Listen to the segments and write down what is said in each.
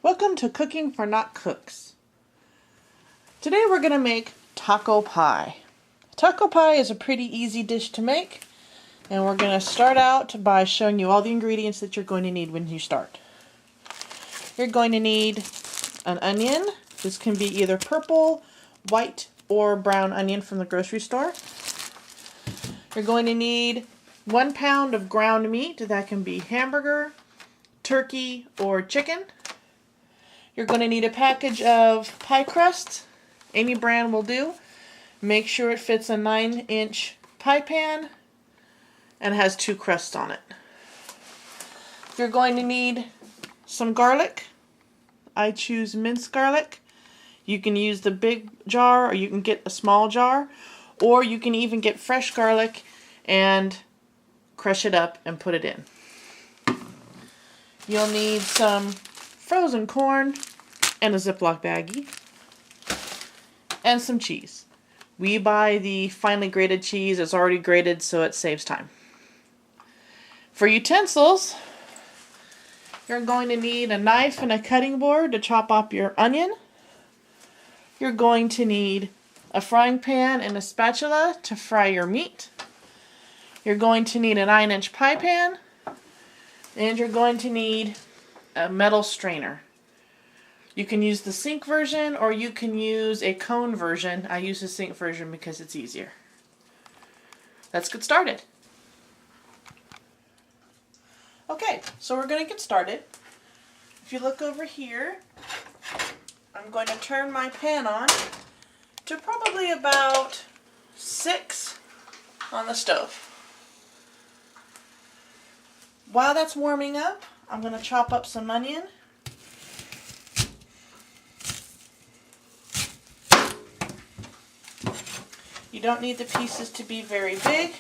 Welcome to Cooking for Not Cooks. Today we're going to make taco pie. Taco pie is a pretty easy dish to make, and we're going to start out by showing you all the ingredients that you're going to need when you start. You're going to need an onion. This can be either purple, white, or brown onion from the grocery store. You're going to need 1 pound of ground meat. That can be hamburger, turkey, or chicken. You're going to need a package of pie crust. Any brand will do. Make sure it fits a 9-inch pie pan and has 2 crusts on it. You're going to need some garlic. I choose minced garlic. You can use the big jar, or you can get a small jar, or you can even get fresh garlic and crush it up and put it in. You'll need some frozen corn and a Ziploc baggie and some cheese. We buy the finely grated cheese. It's already grated, so it saves time. For utensils, you're going to need a knife and a cutting board to chop up your onion. You're going to need a frying pan and a spatula to fry your meat. You're going to need a 9-inch pie pan, and you're going to need a metal strainer. You can use the sink version, or you can use a cone version. I use the sink version because it's easier. Let's get started. Okay, so we're going to get started. If you look over here, I'm going to turn my pan on to probably about 6 on the stove. While that's warming up, I'm going to chop up some onion. You don't need the pieces to be very big.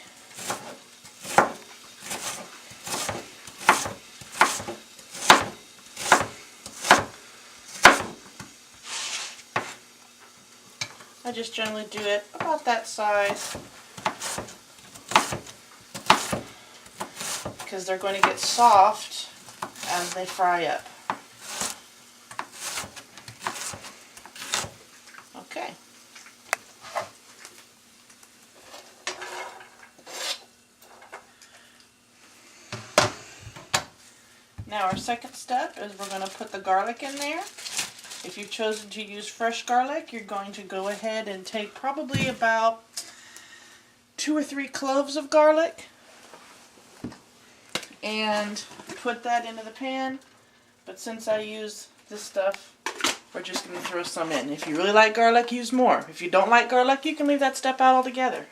I just generally do it about that size because they're going to get soft as they fry up. Okay. Now our second step is we're going to put the garlic in there. If you've chosen to use fresh garlic, you're going to go ahead and take probably about 2 or 3 cloves of garlic and put that into the pan. But since I use this stuff, we're just going to throw some in. If you really like garlic, use more. If you don't like garlic, you can leave that step out altogether.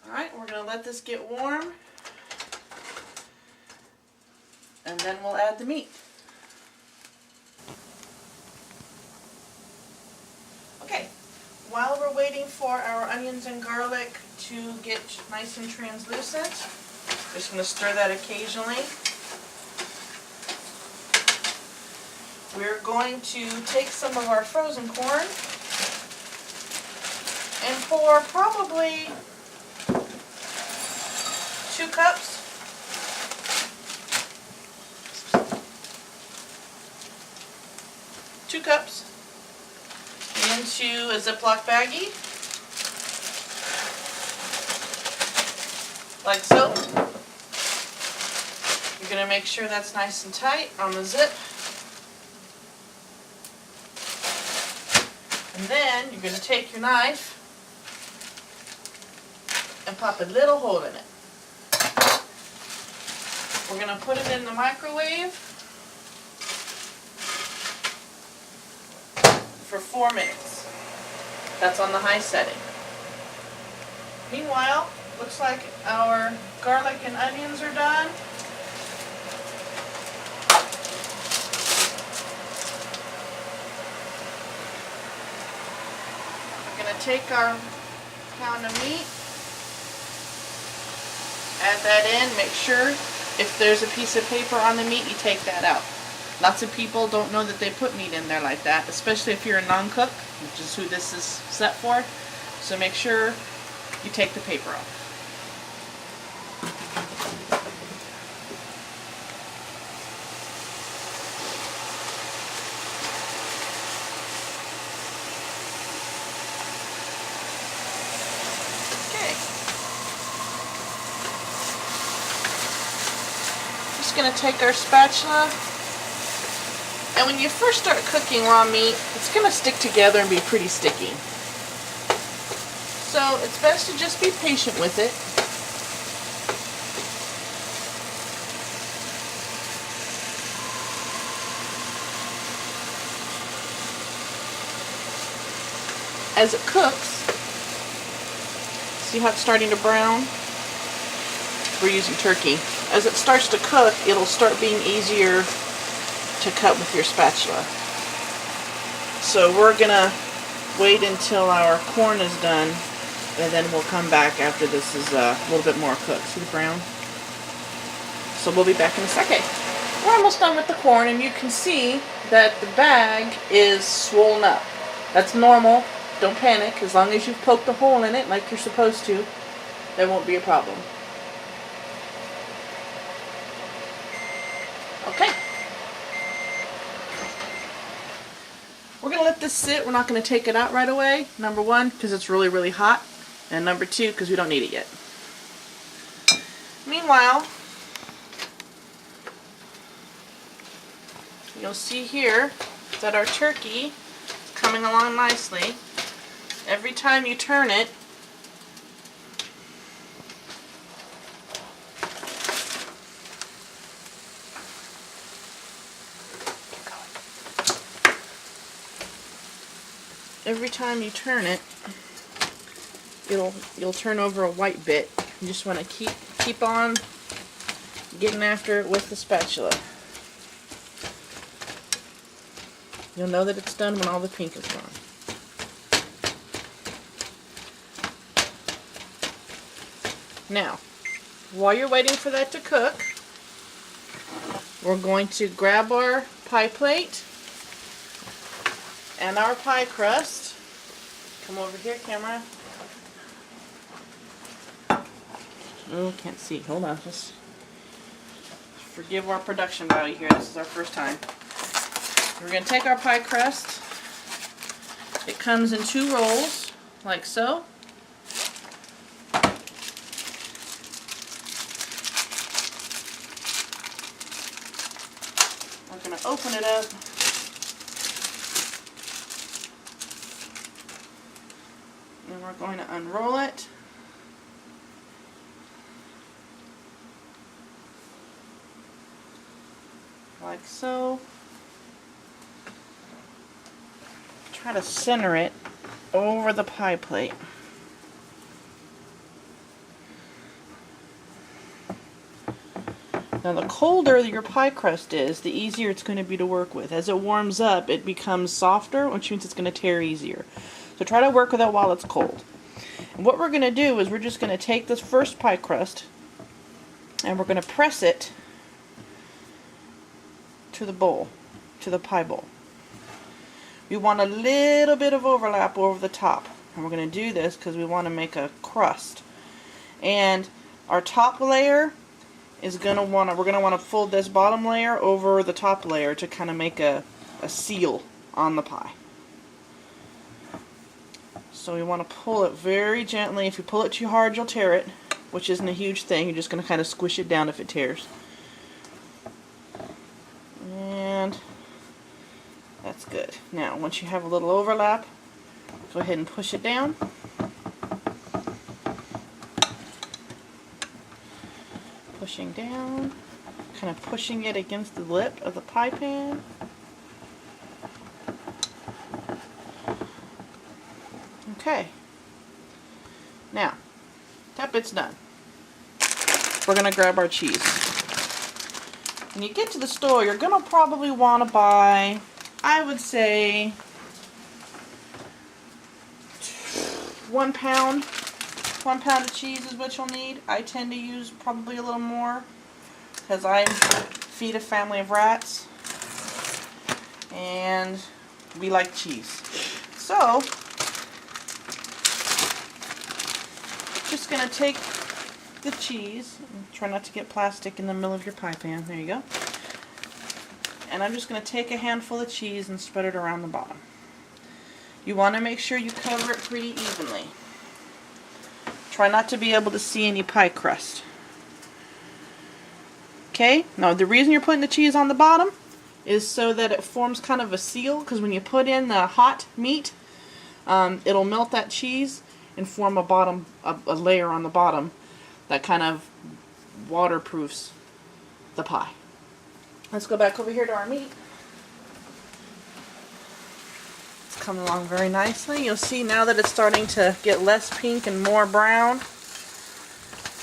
Alright, we're going to let this get warm, and then we'll add the meat. Okay, while we're waiting for our onions and garlic to get nice and translucent, I'm just going to stir that occasionally. We're going to take some of our frozen corn and pour probably 2 cups. Into a Ziploc baggie, like so. You're going to make sure that's nice and tight on the zip. And then you're going to take your knife and pop a little hole in it. We're going to put it in the microwave for 4 minutes. That's on the high setting. Meanwhile, looks like our garlic and onions are done. We're going to take our pound of meat, add that in, make sure if there's a piece of paper on the meat, you take that out. Lots of people don't know that they put meat in there like that, especially if you're a non-cook, which is who this is set for. So make sure you take the paper off. going to take our spatula, and when you first start cooking raw meat, it's going to stick together and be pretty sticky. So it's best to just be patient with it. As it cooks, see how it's starting to brown? We're using turkey. As it starts to cook, it'll start being easier to cut with your spatula. So we're gonna wait until our corn is done, and then we'll come back after this is a little bit more cooked. See the brown? So we'll be back in a second. We're almost done with the corn, and you can see that the bag is swollen up. That's normal. Don't panic. As long as you've poked a hole in it like you're supposed to, there won't be a problem. Okay. We're going to let this sit. We're not going to take it out right away. Number one, because it's really, really hot. And number two, because we don't need it yet. Meanwhile, you'll see here that our turkey is coming along nicely. Every time you turn it, you'll turn over a white bit. You just want to keep on getting after it with the spatula. You'll know that it's done when all the pink is gone. Now, while you're waiting for that to cook, we're going to grab our pie plate and our pie crust. Come over here, camera. Oh, can't see. Hold on. Just forgive our production value here. This is our first time. We're going to take our pie crust. It comes in 2 rolls, like so. We're going to open it up. And we're going to unroll it. Like so. Try to center it over the pie plate. Now the colder your pie crust is, the easier it's going to be to work with. As it warms up, it becomes softer, which means it's going to tear easier. So try to work with it while it's cold. And what we're going to do is we're just going to take this first pie crust and we're going to press it to the bowl, to the pie bowl. We want a little bit of overlap over the top. And we're going to do this because we want to make a crust. And our top layer is we're going to want to fold this bottom layer over the top layer to kind of make a seal on the pie. So we want to pull it very gently. If you pull it too hard, you'll tear it, which isn't a huge thing. You're just going to kind of squish it down if it tears. And that's good. Now, once you have a little overlap, go ahead and push it down. Pushing down, kind of pushing it against the lip of the pie pan. Okay. Now, that bit's done. We're going to grab our cheese. When you get to the store, you're going to probably want to buy, I would say, 1 pound. 1 pound of cheese is what you'll need. I tend to use probably a little more because I feed a family of rats and we like cheese. So, just going to take the cheese, and try not to get plastic in the middle of your pie pan. There you go. And I'm just going to take a handful of cheese and spread it around the bottom. You want to make sure you cover it pretty evenly. Try not to be able to see any pie crust. Okay, now the reason you're putting the cheese on the bottom is so that it forms kind of a seal, because when you put in the hot meat, it'll melt that cheese and form a layer on the bottom that kind of waterproofs the pie. Let's go back over here to our meat. It's coming along very nicely. You'll see now that it's starting to get less pink and more brown,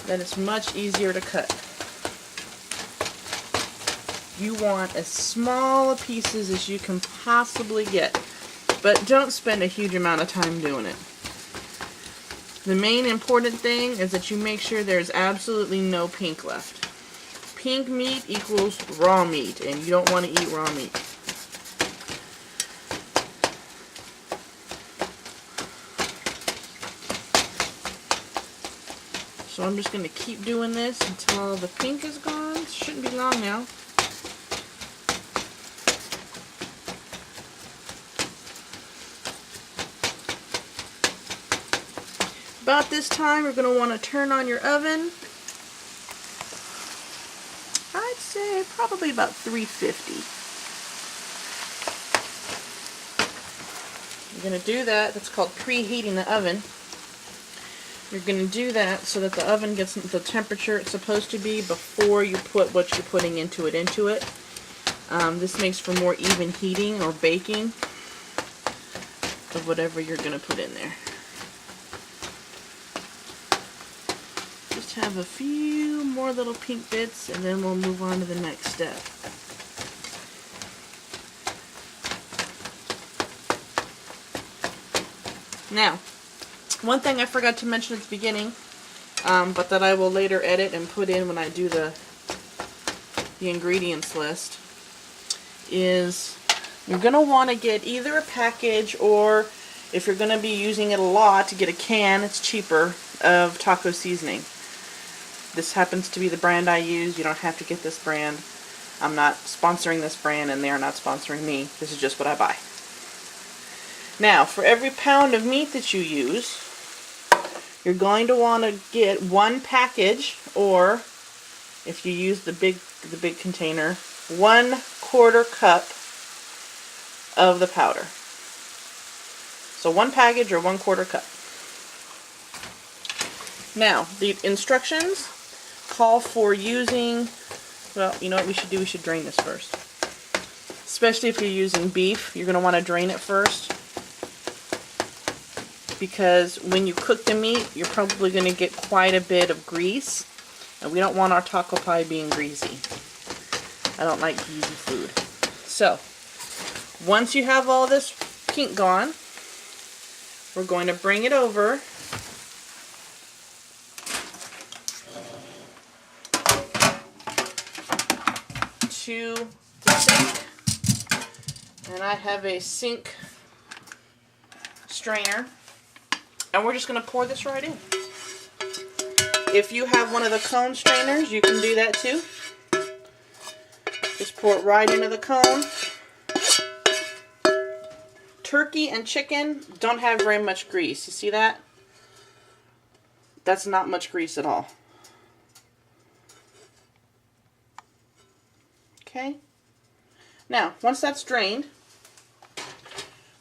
that it's much easier to cut. You want as small pieces as you can possibly get, but don't spend a huge amount of time doing it. The main important thing is that you make sure there's absolutely no pink left. Pink meat equals raw meat, and you don't want to eat raw meat. So I'm just going to keep doing this until the pink is gone. It shouldn't be long now. About this time, you're going to want to turn on your oven. I'd say probably about 350. You're going to do that. That's called preheating the oven. You're going to do that so that the oven gets the temperature it's supposed to be before you put what you're putting into it. This makes for more even heating or baking of whatever you're going to put in there. Just have a few more little pink bits and then we'll move on to the next step. Now, one thing I forgot to mention at the beginning, but that I will later edit and put in when I do the ingredients list, is you're going to want to get either a package, or if you're going to be using it a lot, to get a can, it's cheaper, of taco seasoning. This happens to be the brand I use. You don't have to get this brand. I'm not sponsoring this brand and they are not sponsoring me. This is just what I buy. Now, for every pound of meat that you use, you're going to want to get one package, or if you use the big container, 1/4 cup of the powder. So one package or 1/4 cup. Now, the instructions call for using, well, you know what we should do? We should drain this first. Especially if you're using beef, you're going to want to drain it first. Because when you cook the meat, you're probably going to get quite a bit of grease. And we don't want our taco pie being greasy. I don't like greasy food. So, once you have all this pink gone, we're going to bring it over to the sink. And I have a sink strainer. And we're just going to pour this right in. If you have one of the cone strainers, you can do that too. Just pour it right into the cone. Turkey and chicken don't have very much grease. You see that? That's not much grease at all. Okay? Now, once that's drained,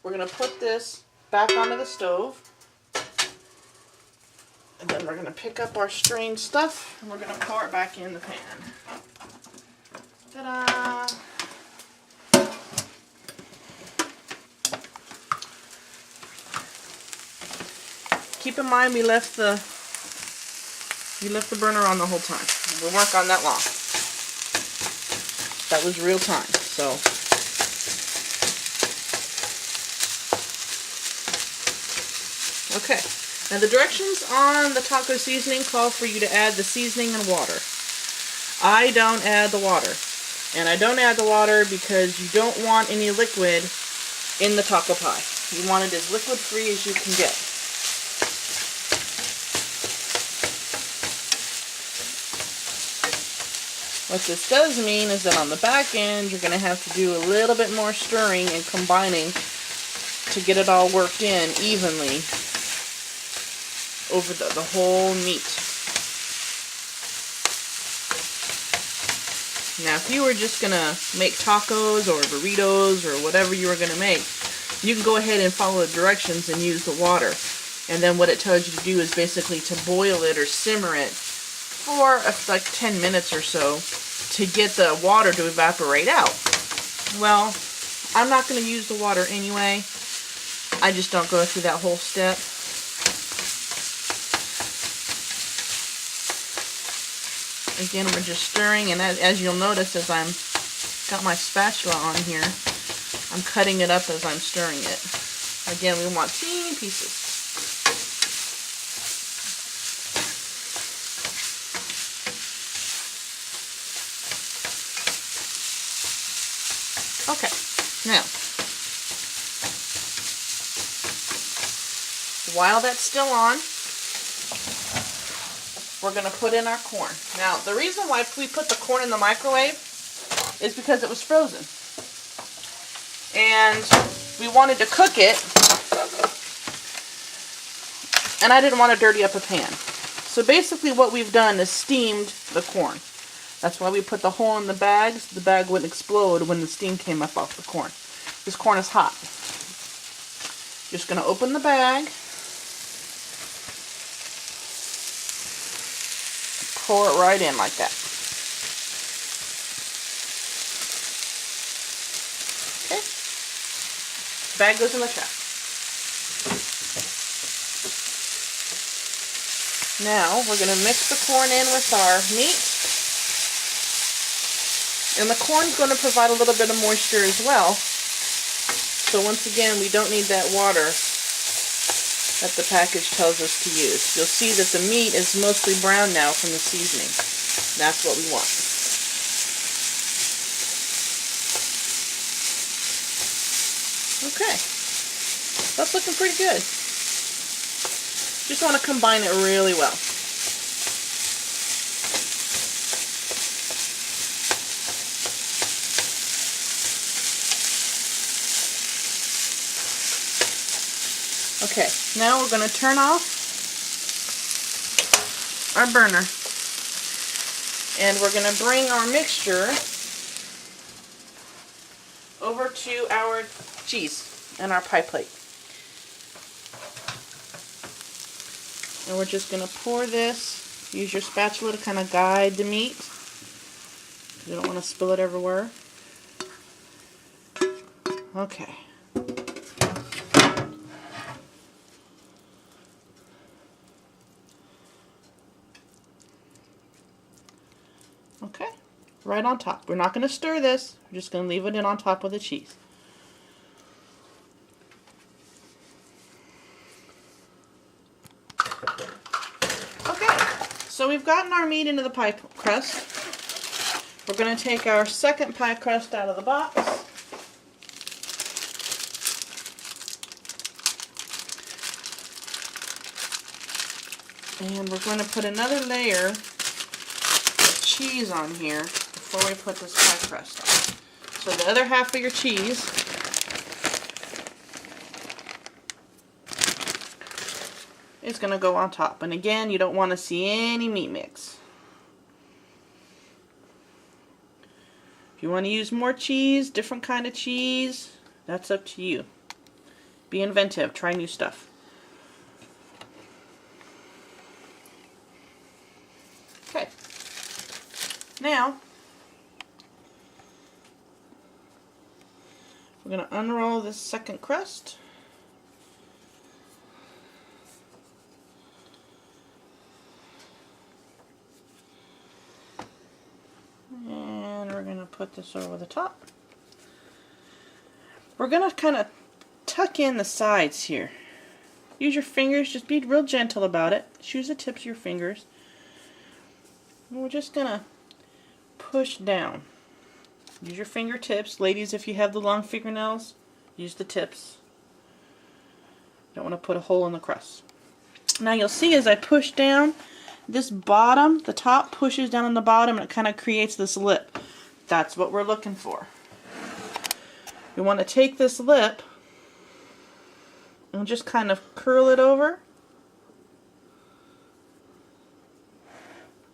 we're going to put this back onto the stove. And then we're going to pick up our strained stuff and we're going to pour it back in the pan. Ta-da! Keep in mind we left the burner on the whole time. We weren't on that long. That was real time. So okay. Now the directions on the taco seasoning call for you to add the seasoning and water. I don't add the water. And I don't add the water because you don't want any liquid in the taco pie. You want it as liquid free as you can get. What this does mean is that on the back end you're going to have to do a little bit more stirring and combining to get it all worked in evenly over the whole meat. Now, if you were just gonna make tacos or burritos or whatever you were gonna make, you can go ahead and follow the directions and use the water. And then what it tells you to do is basically to boil it or simmer it for like 10 minutes or so to get the water to evaporate out. Well, I'm not going to use the water anyway. I just don't go through that whole step. Again, we're just stirring, and as you'll notice, as I'm got my spatula on here, I'm cutting it up as I'm stirring it. Again, we want teeny pieces. Okay, now, while that's still on, we're going to put in our corn. Now, the reason why we put the corn in the microwave is because it was frozen. And we wanted to cook it, and I didn't want to dirty up a pan. So basically what we've done is steamed the corn. That's why we put the hole in the bags. The bag wouldn't explode when the steam came up off the corn. This corn is hot. Just going to open the bag. Pour it right in like that. Okay. Bag goes in the trash. Now we're going to mix the corn in with our meat. And the corn's going to provide a little bit of moisture as well. So once again, we don't need that water that the package tells us to use. You'll see that the meat is mostly brown now from the seasoning. That's what we want. Okay. That's looking pretty good. Just want to combine it really well. Okay, now we're going to turn off our burner, and we're going to bring our mixture over to our cheese and our pie plate. And we're just going to pour this. Use your spatula to kind of guide the meat. You don't want to spill it everywhere. Okay. Okay, right on top. We're not going to stir this. We're just going to leave it in on top of the cheese. Okay, so we've gotten our meat into the pie crust. We're going to take our second pie crust out of the box. And we're going to put another layer cheese on here before we put this pie crust on. So the other half of your cheese is going to go on top. And again, you don't want to see any meat mix. If you want to use more cheese, different kind of cheese, that's up to you. Be inventive. Try new stuff. Okay. Now, we're going to unroll this second crust. And we're going to put this over the top. We're going to kind of tuck in the sides here. Use your fingers, just be real gentle about it. Use the tips of your fingers. And we're just going to push down. Use your fingertips. Ladies, if you have the long fingernails, use the tips. Don't want to put a hole in the crust. Now you'll see as I push down, this bottom, the top pushes down on the bottom and it kind of creates this lip. That's what we're looking for. We want to take this lip and just kind of curl it over.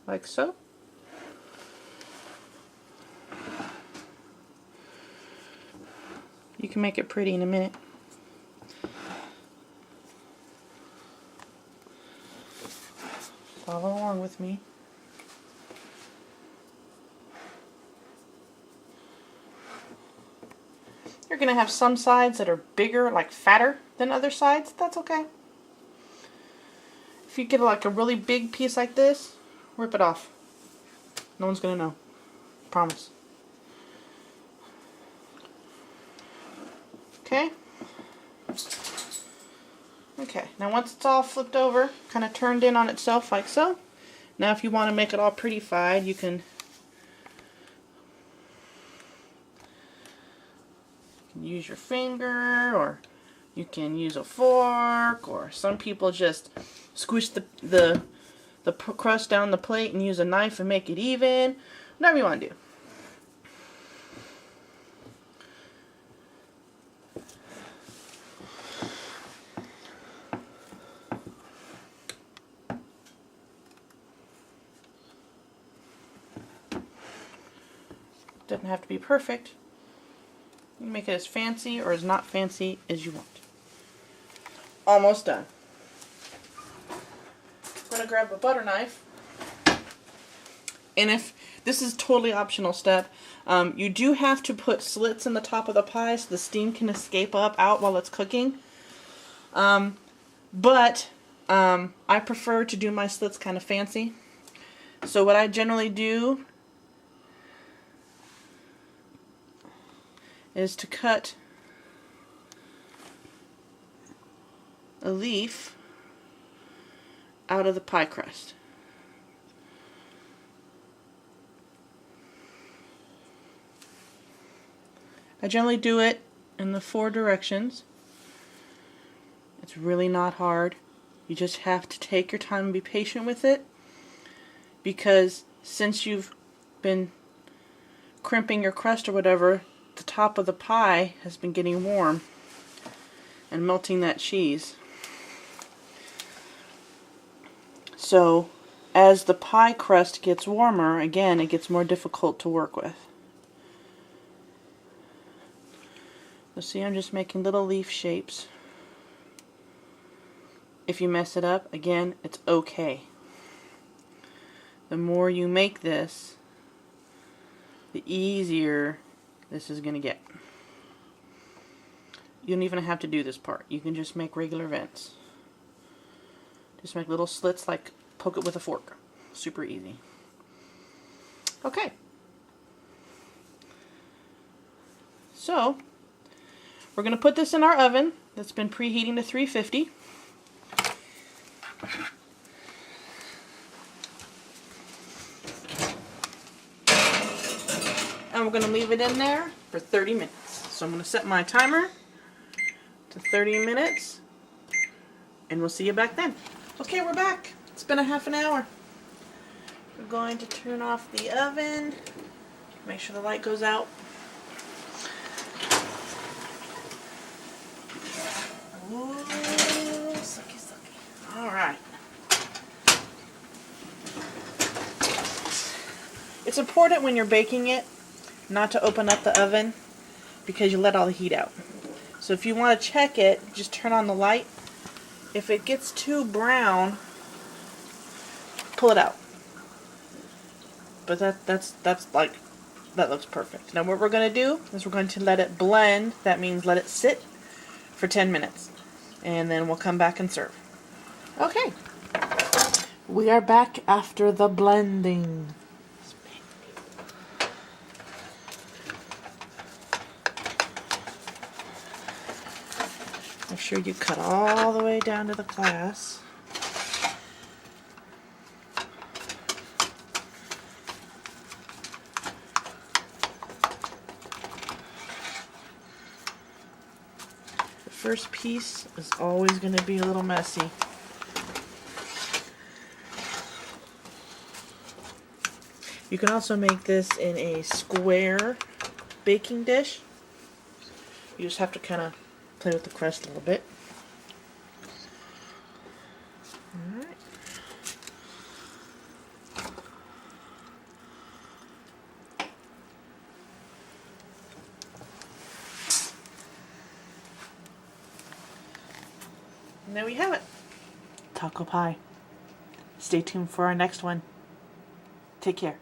Like so. You can make it pretty in a minute. Follow along with me. You're going to have some sides that are bigger, like fatter than other sides. That's okay. If you get like a really big piece like this, rip it off. No one's going to know. Promise. Okay? Okay, now once it's all flipped over, kind of turned in on itself like so. Now if you want to make it all prettified, you can use your finger, or you can use a fork, or some people just squish the crust down the plate and use a knife and make it even. Whatever you want to do. Doesn't have to be perfect. You can make it as fancy or as not fancy as you want. Almost done. I'm going to grab a butter knife. And if this is totally optional step, you do have to put slits in the top of the pie so the steam can escape out while it's cooking. But I prefer to do my slits kind of fancy. So what I generally do is to cut a leaf out of the pie crust. I generally do it in the 4 directions. It's really not hard. You just have to take your time and be patient with it, because since you've been crimping your crust or whatever, the top of the pie has been getting warm and melting that cheese. So as the pie crust gets warmer, again, it gets more difficult to work with. So see, I'm just making little leaf shapes. If you mess it up, again, it's okay. The more you make this, the easier this is going to get. You don't even have to do this part. You can just make regular vents. Just make little slits, like poke it with a fork. Super easy. Okay. So, we're going to put this in our oven that's been preheating to 350. And we're going to leave it in there for 30 minutes. So I'm going to set my timer to 30 minutes, and we'll see you back then. Okay, we're back. It's been a half an hour. We're going to turn off the oven. Make sure the light goes out. Ooh, sucky, sucky. All right. It's important when you're baking it not to open up the oven, because you let all the heat out. So if you want to check it, just turn on the light. If it gets too brown, pull it out. But that looks perfect. Now what we're going to do is we're going to let it blend. That means let it sit for 10 minutes. And then we'll come back and serve. Okay. We are back after the blending. Make sure you cut all the way down to the glass. The first piece is always going to be a little messy. You can also make this in a square baking dish. You just have to kind of play with the crust a little bit. Alright. And there we have it. Taco pie. Stay tuned for our next one. Take care.